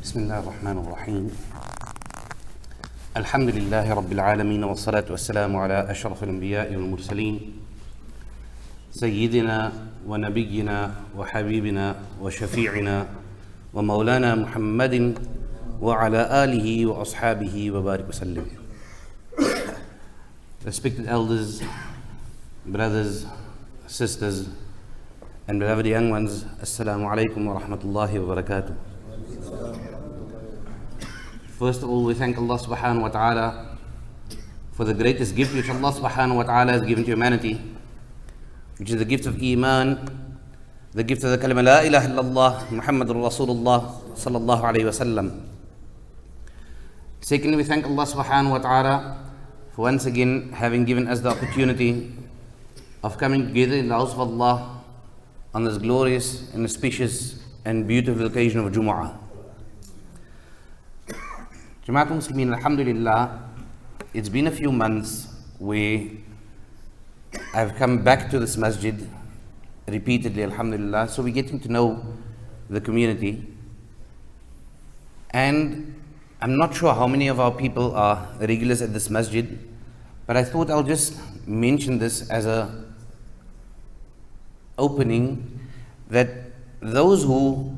بسم الله الرحمن الرحيم الحمد لله رب العالمين والصلاة والسلام على أشرف الأنبياء والمرسلين سيدنا ونبينا وحبيبنا وشفيعنا ومولانا محمد وعلى آله وأصحابه وبارك وسلم. Respected elders, brothers, sisters, and beloved young ones, Assalamu alaikum wa rahmatullahi wa barakatuh. First of all, we thank Allah subhanahu wa ta'ala for the greatest gift which Allah subhanahu wa ta'ala has given to humanity, which is the gift of Iman, the gift of the kalima La ilaha illallah Muhammadur Rasulullah sallallahu alayhi wa sallam. Secondly, we thank Allah subhanahu wa ta'ala for once again having given us the opportunity of coming together in the house of Allah on this glorious and auspicious and beautiful occasion of Jumu'ah. Jama'at Muslimin, alhamdulillah, it's been a few months where I've come back to this masjid repeatedly, alhamdulillah, so we're getting to know the community. And I'm not sure how many of our people are regulars at this masjid, but I thought I'll just mention this as a opening, that those who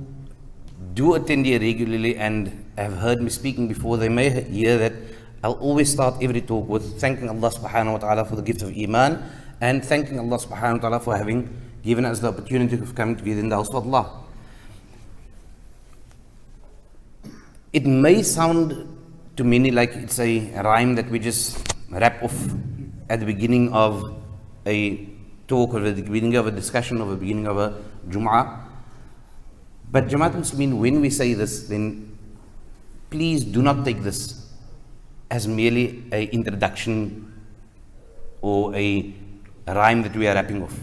do attend here regularly and have heard me speaking before, they may hear that I'll always start every talk with thanking Allah subhanahu wa ta'ala for the gift of Iman and thanking Allah subhanahu wa ta'ala for having given us the opportunity of coming together in the house of Allah. It may sound to many like it's a rhyme that we just wrap off at the beginning of a talk or at the beginning of a discussion or the beginning of a Jumu'ah. But Jama'at Muslimin, when we say this, then please do not take this as merely an introduction or a rhyme that we are wrapping off.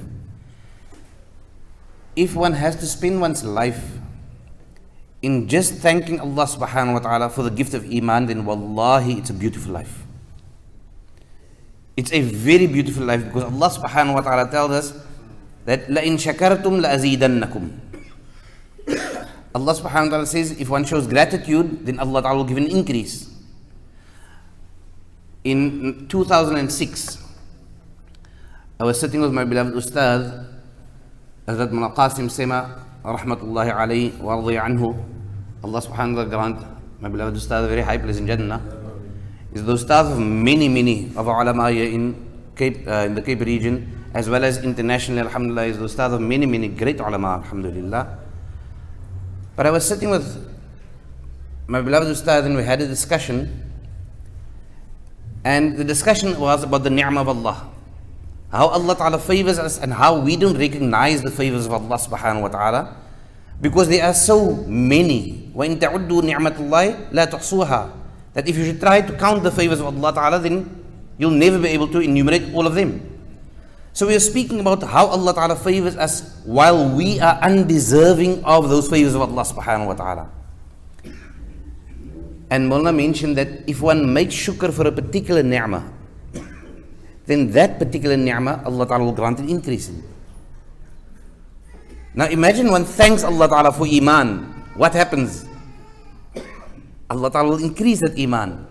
If one has to spend one's life in just thanking Allah subhanahu wa ta'ala for the gift of Iman, then wallahi, it's a beautiful life. It's a very beautiful life, because Allah subhanahu wa ta'ala tells us that لَإِن شَكَرْتُمْ لَأَزِيدَنَّكُمْ. Allah subhanahu wa ta'ala says, if one shows gratitude, then Allah ta'ala will give an increase. In 2006, I was sitting with my beloved Ustad, Hazrat Mullah Qasim Sema, rahmatullahi alayhi wa radiya anhu. Allah subhanahu wa ta'ala grant my beloved Ustad a very high place in Jannah. He's the Ustad of many of our ulama here in the Cape region, as well as internationally, alhamdulillah. He's the Ustad of many great ulama, alhamdulillah. But I was sitting with my beloved Ustad and we had a discussion, and the discussion was about the ni'mah of Allah, how Allah Ta'ala favors us and how we don't recognize the favors of Allah subhanahu wa ta'ala, because there are so many. وَإِن تَعُدُّوا نِعْمَةَ اللَّهِ لَا تُحْصُوهَا. That if you should try to count the favors of Allah Ta'ala, then you'll never be able to enumerate all of them. So we are speaking about how Allah Ta'ala favors us while we are undeserving of those favors of Allah subhanahu wa ta'ala. And Maulana mentioned that if one makes shukr for a particular ni'mah, then that particular ni'mah, Allah Ta'ala will grant an increase in. Now imagine one thanks Allah Ta'ala for Iman. What happens? Allah Ta'ala will increase that Iman.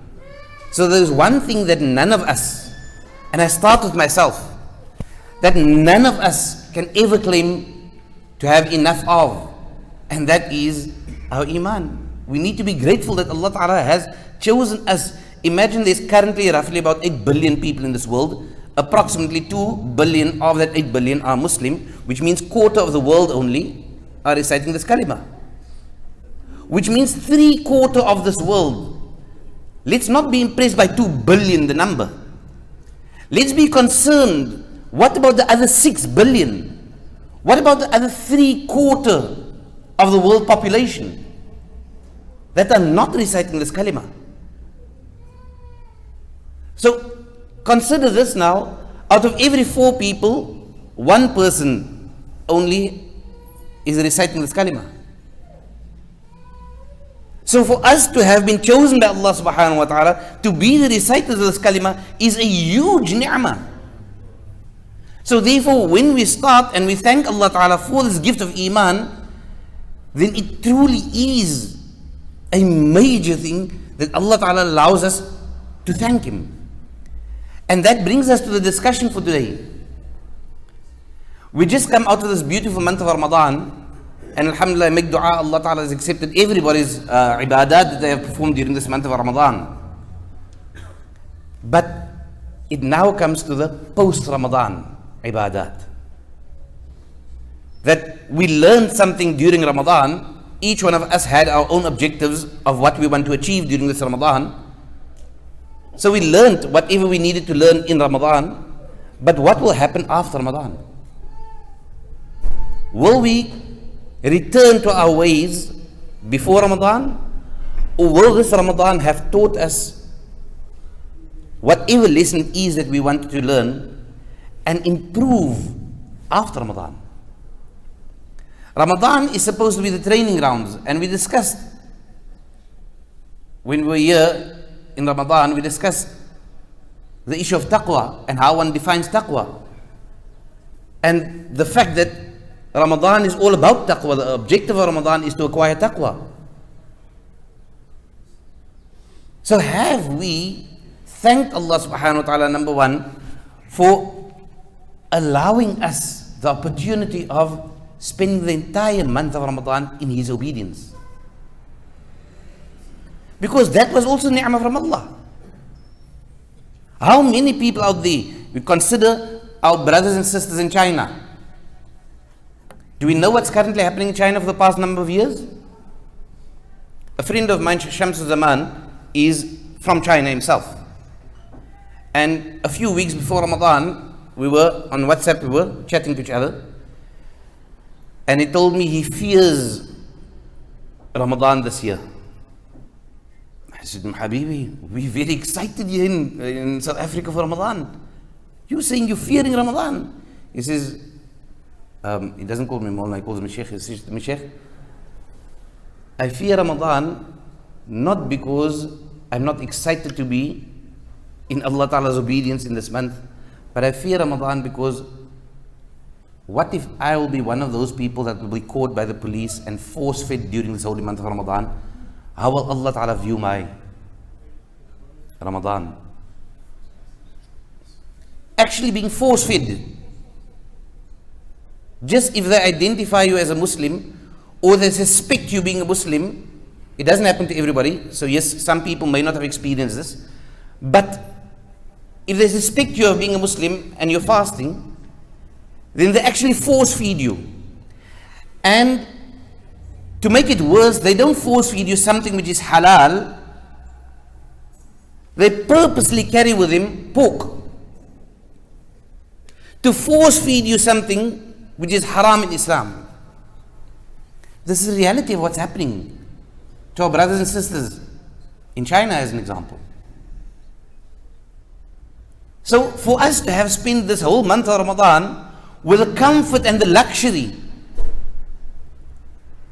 So there is one thing that none of us, and I start with myself, that none of us can ever claim to have enough of, and that is our Iman. We need to be grateful that Allah Ta'ala has chosen us. Imagine there's currently roughly about 8 billion people in this world. Approximately 2 billion of that 8 billion are Muslim, which means quarter of the world only are reciting this kalima. Which means 3/4 of this world. Let's not be impressed by 2 billion, the number. Let's be concerned. What about the other 6 billion? What about the other 3/4 of the world population that are not reciting this kalima? So consider this now. Out of every 4 people, 1 person only is reciting this kalima. So for us to have been chosen by Allah subhanahu wa ta'ala to be the reciters of this kalima is a huge ni'mah. So therefore, when we start and we thank Allah Ta'ala for this gift of Iman, then it truly is a major thing that Allah Ta'ala allows us to thank Him. And that brings us to the discussion for today. We just come out of this beautiful month of Ramadan, and alhamdulillah, make dua, Allah Ta'ala has accepted everybody's ibadat that they have performed during this month of Ramadan. But it now comes to the post-Ramadan ibadat. That we learned something during Ramadan. Each one of us had our own objectives of what we want to achieve during this Ramadan. So we learned whatever we needed to learn in Ramadan. But what will happen after Ramadan? Will we return to our ways before Ramadan? Or will this Ramadan have taught us whatever lesson it is that we wanted to learn and improve after Ramadan? Ramadan is supposed to be the training grounds, and we discussed when we were here in Ramadan, we discussed the issue of taqwa and how one defines taqwa, and the fact that Ramadan is all about taqwa. The objective of Ramadan is to acquire taqwa. So have we thanked Allah subhanahu wa ta'ala, number one, for allowing us the opportunity of spending the entire month of Ramadan in His obedience? Because that was also ni'mah from Allah. How many people out there, we consider our brothers and sisters in China. Do we know what's currently happening in China for the past number of years? A friend of mine, Shamsul Zaman, is from China himself. And a few weeks before Ramadan, we were on WhatsApp, we were chatting to each other. And he told me he fears Ramadan this year. I said, Habibi, we're very excited here in South Africa for Ramadan. You're saying you're fearing Ramadan. He says, he doesn't call me Maulana, he calls me Sheikh. He says to me, Sheikh, I fear Ramadan not because I'm not excited to be in Allah Ta'ala's obedience in this month, but I fear Ramadan because what if I will be one of those people that will be caught by the police and force-fed during this holy month of Ramadan? How will Allah Ta'ala view my Ramadan? Actually being force-fed. Just if they identify you as a Muslim or they suspect you being a Muslim, it doesn't happen to everybody. So yes, some people may not have experienced this. But if they suspect you of being a Muslim and you're fasting, then they actually force feed you. And to make it worse, they don't force feed you something which is halal. They purposely carry with them pork to force feed you something which is haram in Islam. This is the reality of what's happening to our brothers and sisters in China, as an example. So for us to have spent this whole month of Ramadan with the comfort and the luxury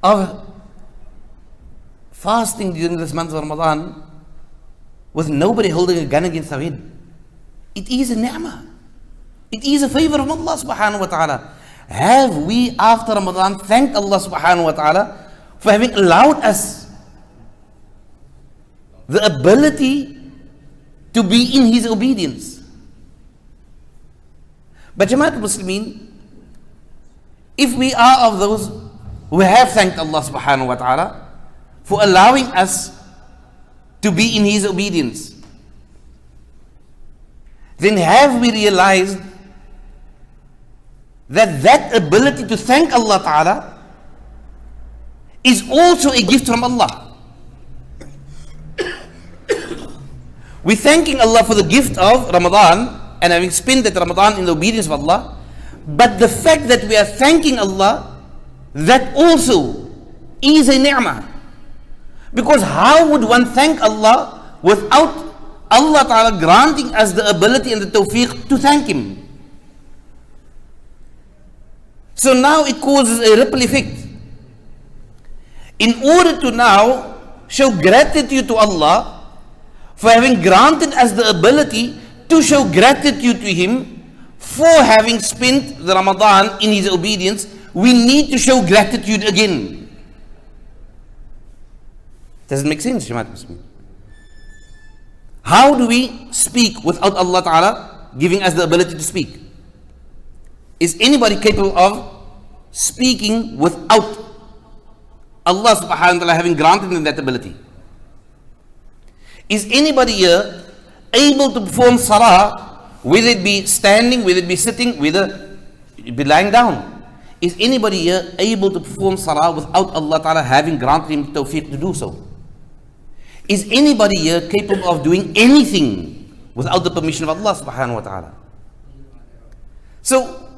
of fasting during this month of Ramadan with nobody holding a gun against our head, it is a ni'mah. It is a favor of Allah subhanahu wa ta'ala. Have we after Ramadan thanked Allah subhanahu wa ta'ala for having allowed us the ability to be in His obedience? But Jama'at Muslimin, if we are of those who have thanked Allah subhanahu wa ta'ala for allowing us to be in His obedience, then have we realized that that ability to thank Allah ta'ala is also a gift from Allah? We're thanking Allah for the gift of Ramadan and having spent that Ramadan in the obedience of Allah, but the fact that we are thanking Allah, that also is a ni'mah. Because how would one thank Allah without Allah Ta'ala granting us the ability and the tawfiq to thank Him? So now it causes a ripple effect. In order to now show gratitude to Allah for having granted us the ability to show gratitude to Him for having spent the Ramadan in His obedience, we need to show gratitude again. Does it make sense, Jamaat Muslimin? How do we speak without Allah Ta'ala giving us the ability to speak? Is anybody capable of speaking without Allah Subhanahu wa Ta'ala having granted them that ability? Is anybody here able to perform salah, whether it be standing, whether it be sitting, whether it be lying down? Is anybody here able to perform salah without Allah Ta'ala having granted him tawfiq to do so? Is anybody here capable of doing anything without the permission of Allah Subhanahu wa Ta'ala? So,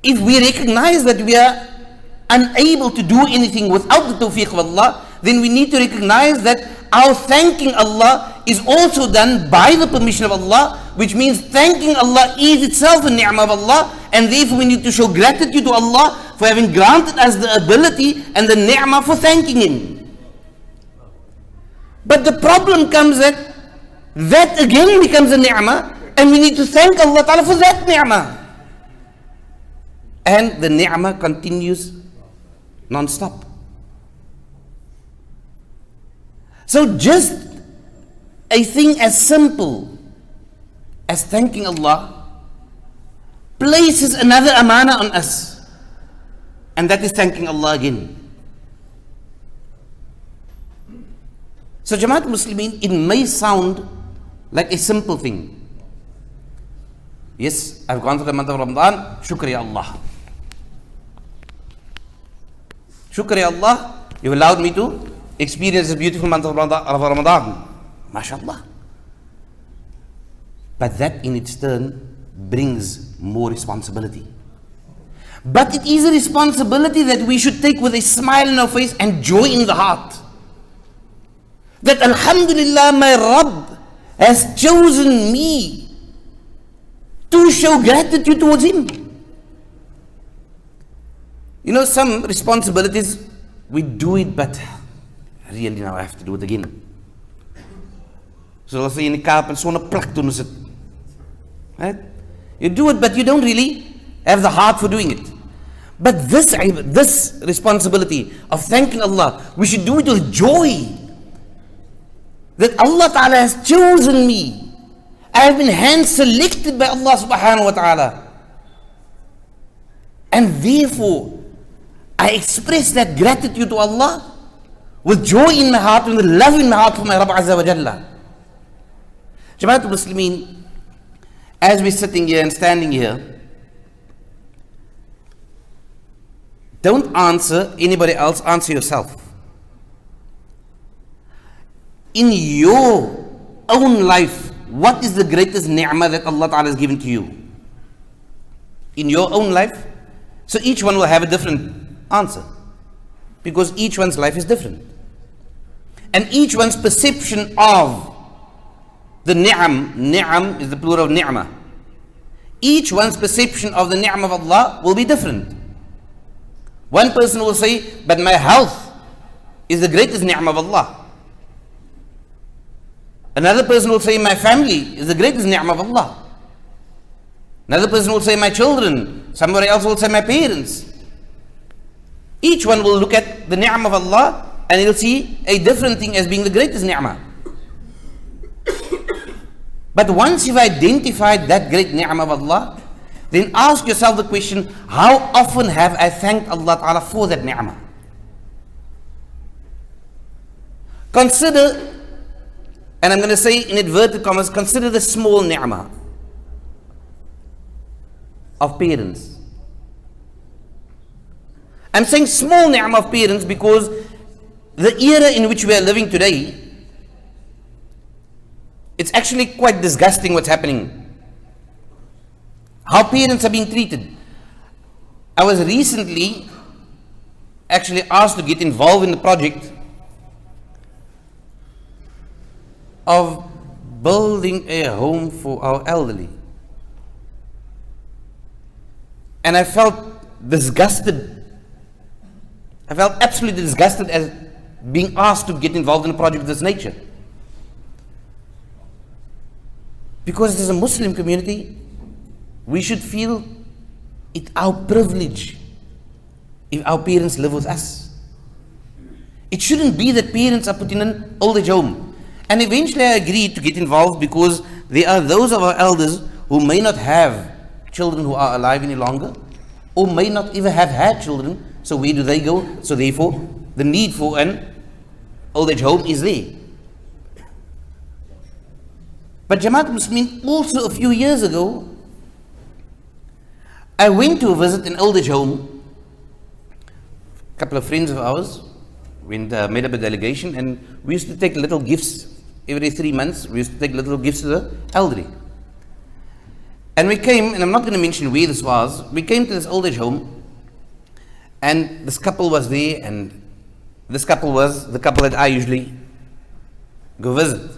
if we recognize that we are unable to do anything without the tawfiq of Allah, then we need to recognize that our thanking Allah is also done by the permission of Allah, which means thanking Allah is itself a ni'mah of Allah, and therefore we need to show gratitude to Allah for having granted us the ability and the ni'mah for thanking Him. But the problem comes that again becomes a ni'mah, and we need to thank Allah Ta'ala for that ni'mah. And the ni'mah continues non-stop. So just a thing as simple as thanking Allah places another amana on us, and that is thanking Allah again. So Jamaat Muslimin, it may sound like a simple thing. Yes, I've gone through the month of Ramadan, shukriya Allah. Shukriya Allah, you've allowed me to experience this beautiful month of Ramadan. MashaAllah. But that in its turn brings more responsibility. But it is a responsibility that we should take with a smile on our face and joy in the heart. That Alhamdulillah, my Rabb has chosen me to show gratitude towards Him. You know, some responsibilities, we do it, but really now I have to do it again. So let's say in the Kaap and so on a plak doen is it. Right? You do it, but you don't really have the heart for doing it. But this responsibility of thanking Allah, we should do it with joy. That Allah Ta'ala has chosen me. I have been hand selected by Allah Subhanahu wa Ta'ala. And therefore, I express that gratitude to Allah with joy in my heart, with love in my heart for my Rabb Azza wa Jalla. Jamaatul Muslimin, as we're sitting here and standing here, don't answer anybody else, answer yourself. In your own life, what is the greatest ni'mah that Allah Ta'ala has given to you? In your own life? So each one will have a different answer, because each one's life is different. And each one's perception of the ni'am is the plural of ni'mah. Each one's perception of the ni'mah of Allah will be different. One person will say, but my health is the greatest ni'mah of Allah. Another person will say, my family is the greatest ni'mah of Allah. Another person will say, my children. Somebody else will say, my parents. Each one will look at the ni'mah of Allah and he'll see a different thing as being the greatest ni'mah. But once you've identified that great ni'mah of Allah, then ask yourself the question, how often have I thanked Allah Ta'ala for that ni'mah? Consider, and I'm going to say in inverted commas, consider the small ni'mah of parents. I'm saying small ni'mah of parents because the era in which we are living today, it's actually quite disgusting what's happening. How parents are being treated. I was recently actually asked to get involved in the project of building a home for our elderly. And I felt disgusted. I felt absolutely disgusted as being asked to get involved in a project of this nature. Because as a Muslim community, we should feel it our privilege if our parents live with us. It shouldn't be that parents are put in an old age home. And eventually I agreed to get involved because there are those of our elders who may not have children who are alive any longer, or may not even have had children. So where do they go? So therefore, the need for an old age home is there. But Jamaat Muslimin, also a few years ago, I went to visit an old age home. A couple of friends of ours made up a delegation, and we used to take little gifts every 3 months. We used to take little gifts to the elderly. And we came, and I'm not going to mention where this was, we came to this old age home, and this couple was there, and this couple was the couple that I usually go visit.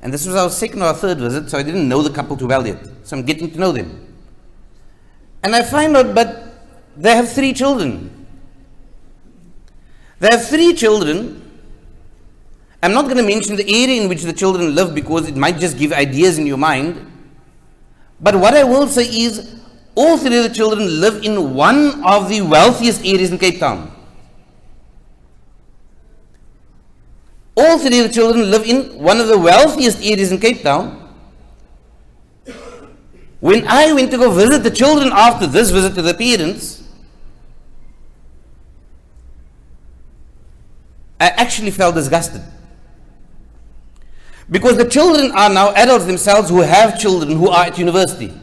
And this was our second or third visit, so I didn't know the couple too well yet. So I'm getting to know them. And I find out, but they have 3 children. They have 3 children. I'm not going to mention the area in which the children live because it might just give ideas in your mind. But what I will say is, all 3 of the children live in one of the wealthiest areas in Cape Town. All 3 of the children live in one of the wealthiest areas in Cape Town. When I went to go visit the children after this visit to the parents, I actually felt disgusted. Because the children are now adults themselves who have children who are at university.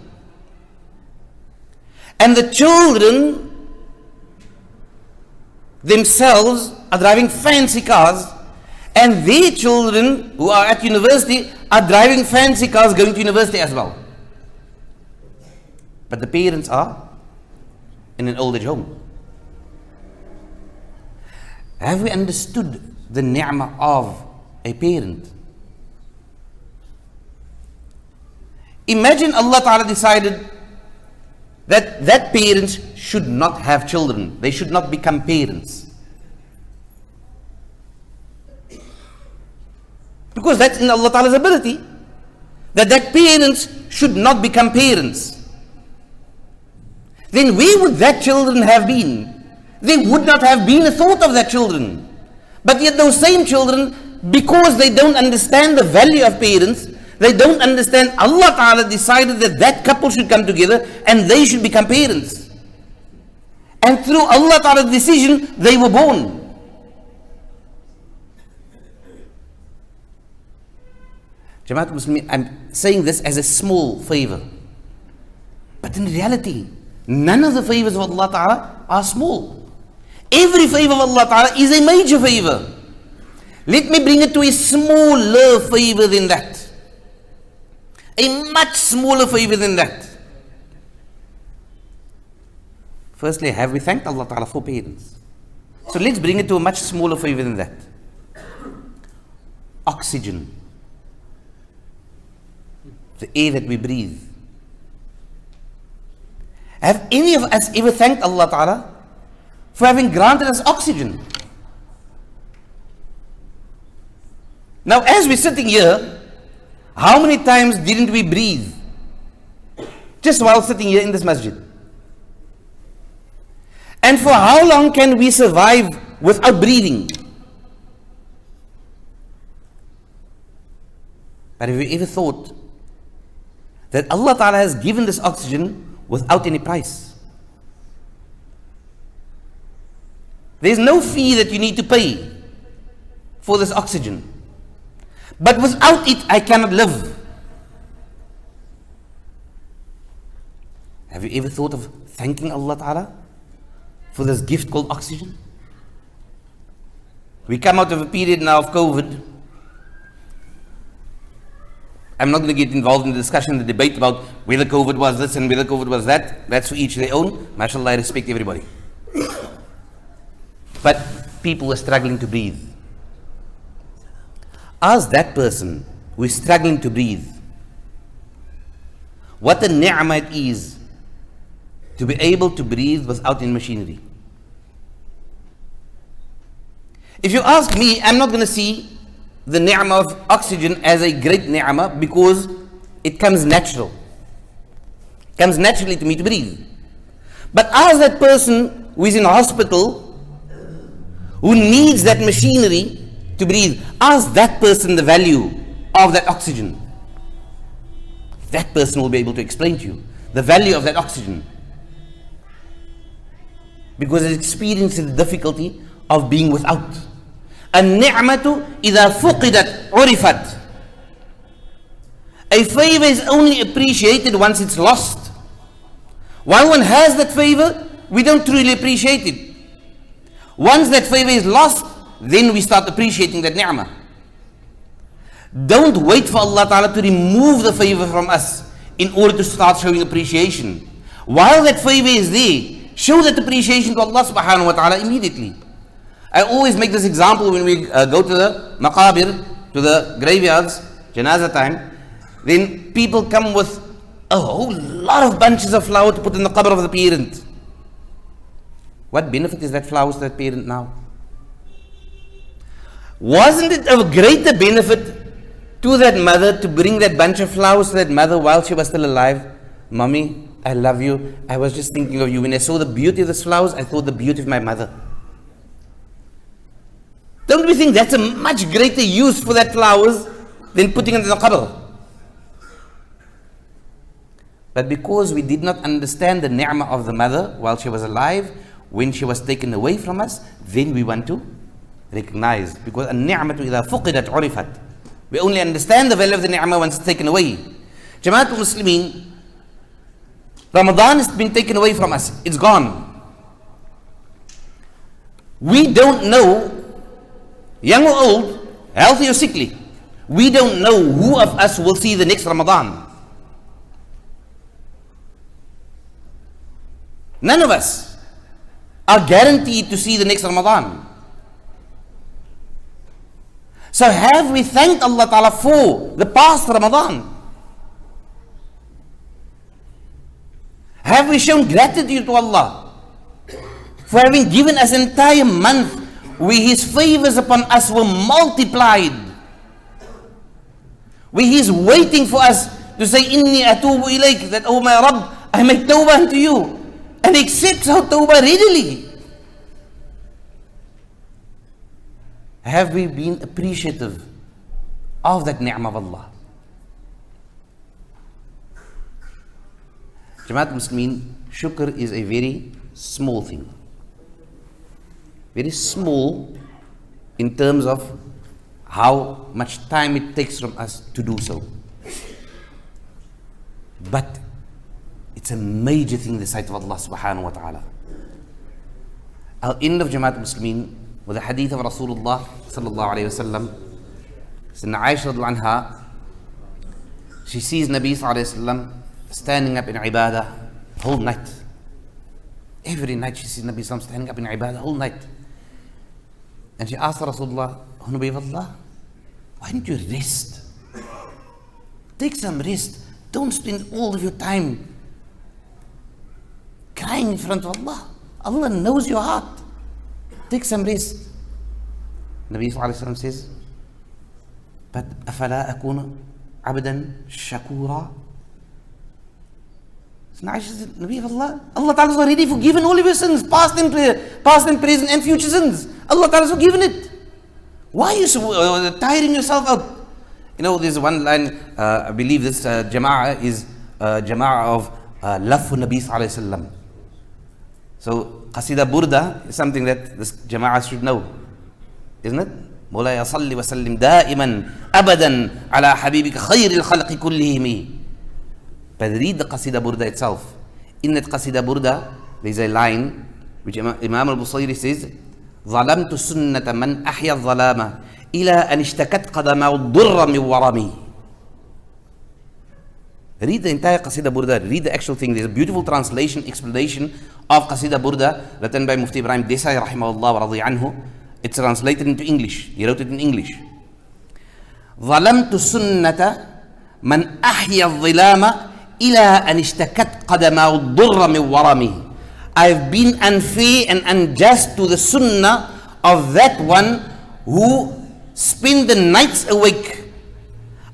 And the children themselves are driving fancy cars, and their children who are at university are driving fancy cars going to university as well. But the parents are in an old age home. Have we understood the ni'mah of a parent? Imagine Allah Ta'ala decided that parents should not have children. They should not become parents. Because that's in Allah Ta'ala's ability. That parents should not become parents. Then where would that children have been? They would not have been a thought of that children. But yet those same children, because they don't understand the value of parents, they don't understand Allah Ta'ala decided that couple should come together and they should become parents. And through Allah Ta'ala's decision, they were born. Jamaat Muslimin, I'm saying this as a small favor. But in reality, none of the favors of Allah Ta'ala are small. Every favor of Allah Ta'ala is a major favor. Let me bring it to a smaller favor than that. A much smaller favor than that. Firstly, have we thanked Allah Ta'ala for parents? So let's bring it to a much smaller favor than that. Oxygen. The air that we breathe. Have any of us ever thanked Allah Ta'ala for having granted us oxygen? Now, as we're sitting here, how many times didn't we breathe just while sitting here in this masjid? And for how long can we survive without breathing? But have you ever thought that Allah Ta'ala has given this oxygen without any price? There's no fee that you need to pay for this oxygen. But without it, I cannot live. Have you ever thought of thanking Allah Ta'ala for this gift called oxygen? We come out of a period now of COVID. I'm not going to get involved in the discussion, the debate about whether COVID was this and whether COVID was that. That's for each their own. MashaAllah, I respect everybody. But people are struggling to breathe. Ask that person who is struggling to breathe, what a ni'mah it is to be able to breathe without any machinery. If you ask me, I'm not going to see the ni'mah of oxygen as a great ni'mah because it comes natural. It comes naturally to me to breathe. But ask that person who is in a hospital, who needs that machinery to breathe. Ask that person the value of that oxygen. That person will be able to explain to you the value of that oxygen, because it experiences the difficulty of being without. النعمة إذا فقدت عرفت. A favor is only appreciated once it's lost. While one has that favor, we don't truly appreciate it. Once that favor is lost, then we start appreciating that ni'mah. Don't wait for Allah Ta'ala to remove the favor from us in order to start showing appreciation. While that favor is there, show that appreciation to Allah Subhanahu wa Ta'ala immediately. I always make this example when we go to the maqabir, to the graveyards, janazah time. Then people come with a whole lot of bunches of flowers to put in the qabr of the parent. What benefit is that flowers to that parent now? Wasn't it of greater benefit to that mother to bring that bunch of flowers to that mother while she was still alive? Mommy, I love you. I was just thinking of you. When I saw the beauty of these flowers, I thought the beauty of my mother. Don't we think that's a much greater use for that flowers than putting it in the qabr? But because we did not understand the ni'mah of the mother while she was alive, when she was taken away from us, then we want to recognize. Because النِّعْمَةُ إِذَا فُقِدَتْ عُرِفَتْ. We only understand the value of the ni'mah once it's taken away. Jama'at al-Muslimin, Ramadan has been taken away from us. It's gone. We don't know, young or old, healthy or sickly, we don't know who of us will see the next Ramadan. None of us are guaranteed to see the next Ramadan. So have we thanked Allah Ta'ala for the past Ramadan? Have we shown gratitude to Allah for having given us an entire month where His favors upon us were multiplied? Where He's waiting for us to say, Inni atubu ilayk, that, oh my Rabb, I make tawbah unto you. And accepts our tawbah readily. Have we been appreciative of that ni'mah of Allah? Jama'at Muslimin, shukr is a very small thing. Very small in terms of how much time it takes from us to do so. But it's a major thing in the sight of Allah Subhanahu wa Ta'ala. I'll end of Jama'at Muslimin with a hadith of Rasulullah Sallallahu Alaihi Wasallam. Sayyidina Aisha Radhiallahu Anha, she sees Nabi Sallallahu Alaihi Wasallam standing up in ibadah whole night. Every night she sees Nabi Sallallahu Alaihi Wasallam standing up in ibadah whole night. And she asked Rasulullah, oh Nabi of Allah, why don't you rest? Take some rest. Don't spend all of your time crying in front of Allah. Allah knows your heart. Take some rest. Nabi Sallallahu Alaihi Wasallam says, but أَفَلَا أَكُونَ عَبْدًا شَكُورًا. So Aisha said, Nabi of Allah, Allah Ta'ala has already forgiven all of your sins, past and present and future sins. Allah Ta'ala has forgiven it. Why are you so tiring yourself out? You know, there's one line, I believe this jama'ah is jama'ah of love for Nabi Sallallahu Alaihi Wasallam. So Qasida Burda is something that this jama'ah should know, isn't it? مولاي صل وسلم دائما أبدا على حبيبك خير الخلق كلهم. But read the Qasida Burda itself. In that Qasida Burda, there is a line which Imam al-Busayri says, ظلمت سنة من أحيا الظلام إلى أن اشتكت قدمه الضر من ورمي. Read the entire Qasida Burda, read the actual thing. There's a beautiful translation, explanation of Qasida Burda written by Mufti Ibrahim Desai rahimahullah wa radhi anhu. It's translated into English. He wrote it in English. ظلمت سنة من أحيا الظلام إلى أن اشتكت قدمه الضر من ورمه. I've been unfair and unjust to the sunnah of that one who spent the nights awake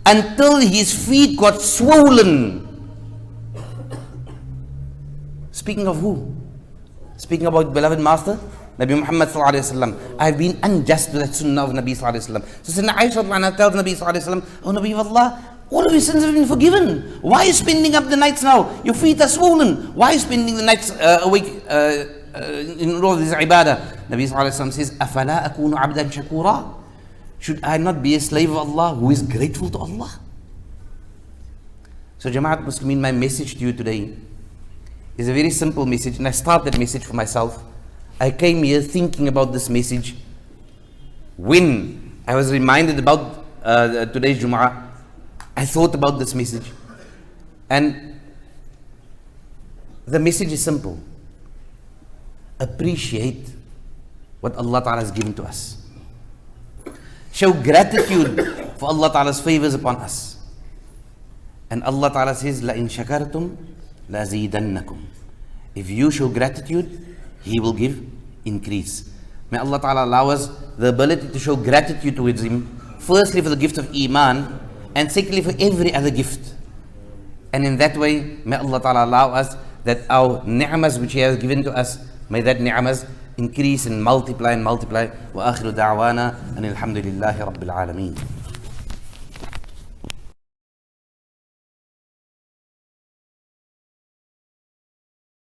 until his feet got swollen. Speaking of who? Speaking about beloved Master, Nabi Muhammad sallallahu alayhi wa sallam, I've been unjust to that sunnah of Nabi sallallahu alayhi wa sallam. So Sayyidina Aisha tells Nabi sallallahu alayhi wa sallam, oh Nabi of Allah, all of your sins have been forgiven. Why are you spending up the nights now? Your feet are swollen. Why are you spending the nights awake in all this ibadah? Nabi sallallahu alayhi wa sallam says, أَفَلَا أَكُونُ عَبْدًا شَكُورًا? Should I not be a slave of Allah who is grateful to Allah? So Jama'at Muslimin, my message to you today is a very simple message, and I start that message for myself. I came here thinking about this message when I was reminded about today's Jumu'ah. I thought about this message, and the message is simple. Appreciate what Allah Ta'ala has given to us. Show gratitude for Allah Ta'ala's favors upon us. And Allah Ta'ala says, لَإِن شَكَرْتُمْ لَأَزِيدَنَّكُمْ. If you show gratitude, He will give increase. May Allah Ta'ala allow us the ability to show gratitude towards Him, firstly for the gift of Iman, and secondly for every other gift. And in that way, may Allah Ta'ala allow us that our ni'mas which He has given to us, may that ni'mas increase and multiply and multiply. Wa akhiru da'wana and alhamdulillahi rabbil alameen.